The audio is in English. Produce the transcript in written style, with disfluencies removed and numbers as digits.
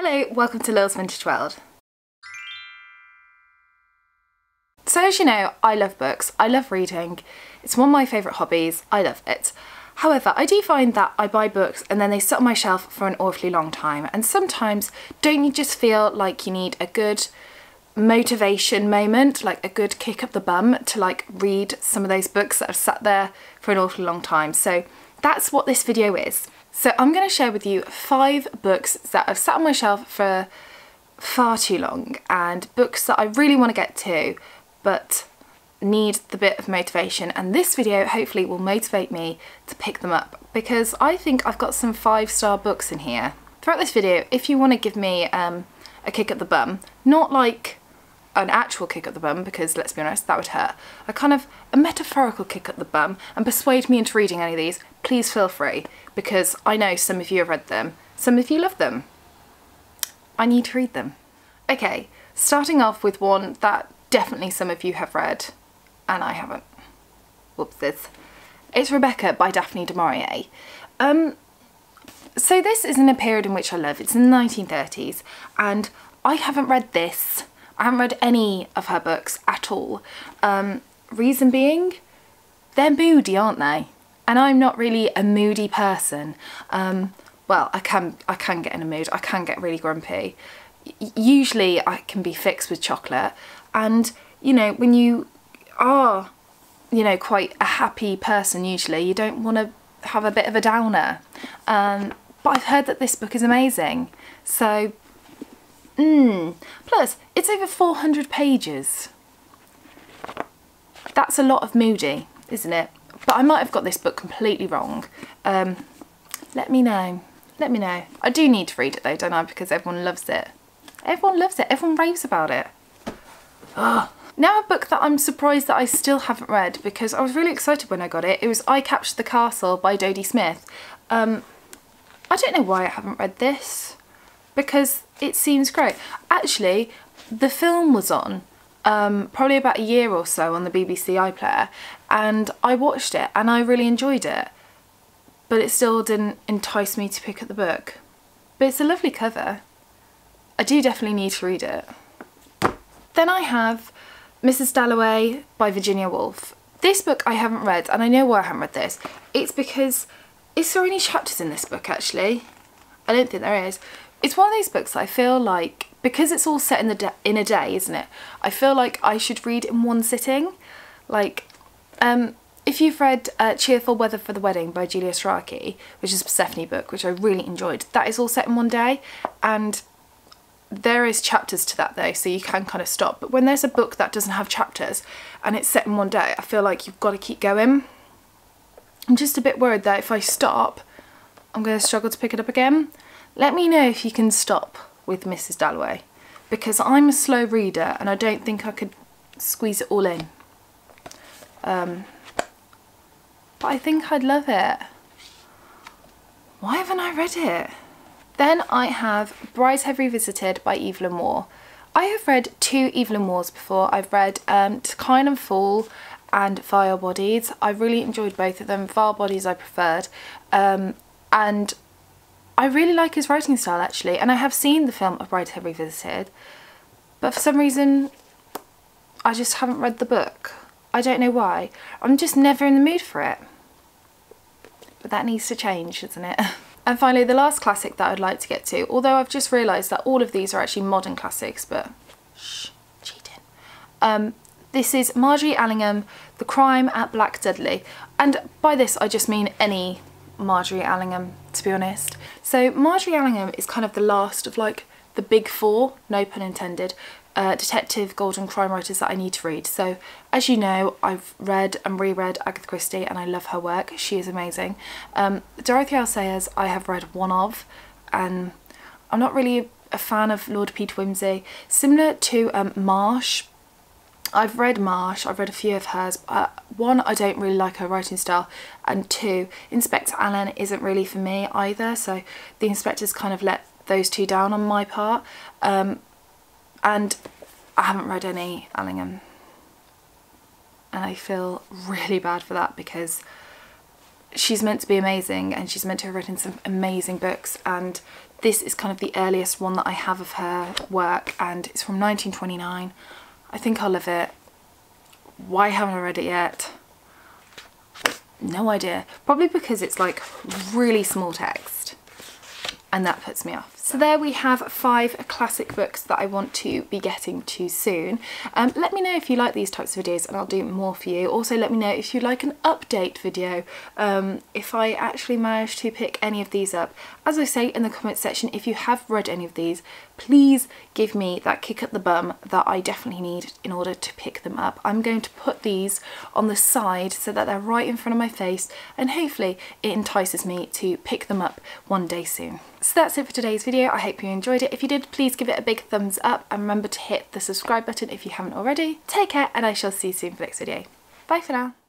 Hello, welcome to Lil's Vintage World. So as you know, I love books, I love reading, it's one of my favourite hobbies, I love it. However, I do find that I buy books and then they sit on my shelf for an awfully long time, and sometimes don't you just feel like you need a good motivation moment, like a good kick up the bum to like read some of those books that have sat there for an awfully long time. So that's what this video is. So I'm going to share with you 5 books that have sat on my shelf for far too long, and books that I really want to get to but need the bit of motivation, and this video hopefully will motivate me to pick them up because I think I've got some 5-star books in here. Throughout this video, if you want to give me a kick up the bum, not like an actual kick up the bum because let's be honest that would hurt, a metaphorical kick up the bum and persuade me into reading any of these, please feel free, because I know some of you have read them, some of you love them. I need to read them. Okay, starting off with one that definitely some of you have read and I haven't. Whoopsies. It's Rebecca by Daphne du Maurier. So this is in a period in which I live. It's in the 1930s and I haven't read this. I haven't read any of her books at all. Reason being, they're moody, aren't they? And I'm not really a moody person. Well, I can get in a mood. I can get really grumpy. Usually I can be fixed with chocolate, and you know, when you are, you know, quite a happy person, usually you don't want to have a bit of a downer. But I've heard that this book is amazing. So plus it's over 400 pages. That's a lot of moody, isn't it? But I might have got this book completely wrong. Let me know. Let me know. I do need to read it though, don't I? Because everyone loves it. Everyone loves it. Everyone raves about it. Ugh. Now a book that I'm surprised that I still haven't read because I was really excited when I got it. It was I Captured the Castle by Dodie Smith. I don't know why I haven't read this because it seems great. Actually, the film was on probably about a year or so on the BBC iPlayer, and I watched it and I really enjoyed it, but it still didn't entice me to pick up the book. But it's a lovely cover. I do definitely need to read it. Then I have Mrs. Dalloway by Virginia Woolf. This book I haven't read, and I know why I haven't read this. It's because, is there any chapters in this book actually? I don't think there is. It's one of these books that I feel like, because it's all set in a day, isn't it? I feel like I should read in one sitting. Like, if you've read Cheerful Weather for the Wedding by Julia Strachey, which is a Persephone book, which I really enjoyed, that is all set in one day, and there is chapters to that though, so you can kind of stop. But when there's a book that doesn't have chapters and it's set in one day, I feel like you've got to keep going. I'm just a bit worried that if I stop, I'm going to struggle to pick it up again. Let me know if you can stop with Mrs. Dalloway, because I'm a slow reader and I don't think I could squeeze it all in. But I think I'd love it. Why haven't I read it? Then I have Brideshead Revisited by Evelyn Waugh. I have read 2 Evelyn Waughs before. I've read Decline and Fall and Vile Bodies. I really enjoyed both of them. Vile Bodies I preferred. And I really like his writing style actually, and I have seen the film of Brideshead Revisited, but for some reason I just haven't read the book. I don't know why. I'm just never in the mood for it. But that needs to change, doesn't it? And finally, the last classic that I'd like to get to, although I've just realised that all of these are actually modern classics, but shh, cheating. This is Marjorie Ellingham, The Crime at Black Dudley. And by this I just mean any Marjorie Ellingham, to be honest. So Marjorie Ellingham is kind of the last of like the big 4, no pun intended, detective golden crime writers that I need to read. So as you know, I've read and reread Agatha Christie and I love her work. She is amazing. Dorothy L. Sayers I have read one of, and I'm not really a fan of Lord Peter Wimsey. Similar to Marsh, I've read Marsh, I've read a few of hers. 1, I don't really like her writing style, and 2, Inspector Allen isn't really for me either, so the inspectors kind of let those 2 down on my part. And I haven't read any Ellingham, and I feel really bad for that because she's meant to be amazing and she's meant to have written some amazing books, and This is kind of the earliest one that I have of her work, and it's from 1929. I think I'll love it. Why haven't I read it yet? No idea. Probably because it's like really small text, and that puts me off. So there we have 5 classic books that I want to be getting to soon. Let me know if you like these types of videos and I'll do more for you. Also let me know if you like an update video, if I actually manage to pick any of these up. As I say in the comments section, if you have read any of these, please give me that kick up the bum that I definitely need in order to pick them up. I'm going to put these on the side so that they're right in front of my face, and hopefully it entices me to pick them up one day soon. So that's it for today's video. I hope you enjoyed it. If you did, please give it a big thumbs up and remember to hit the subscribe button if you haven't already. Take care, and I shall see you soon for the next video. Bye for now.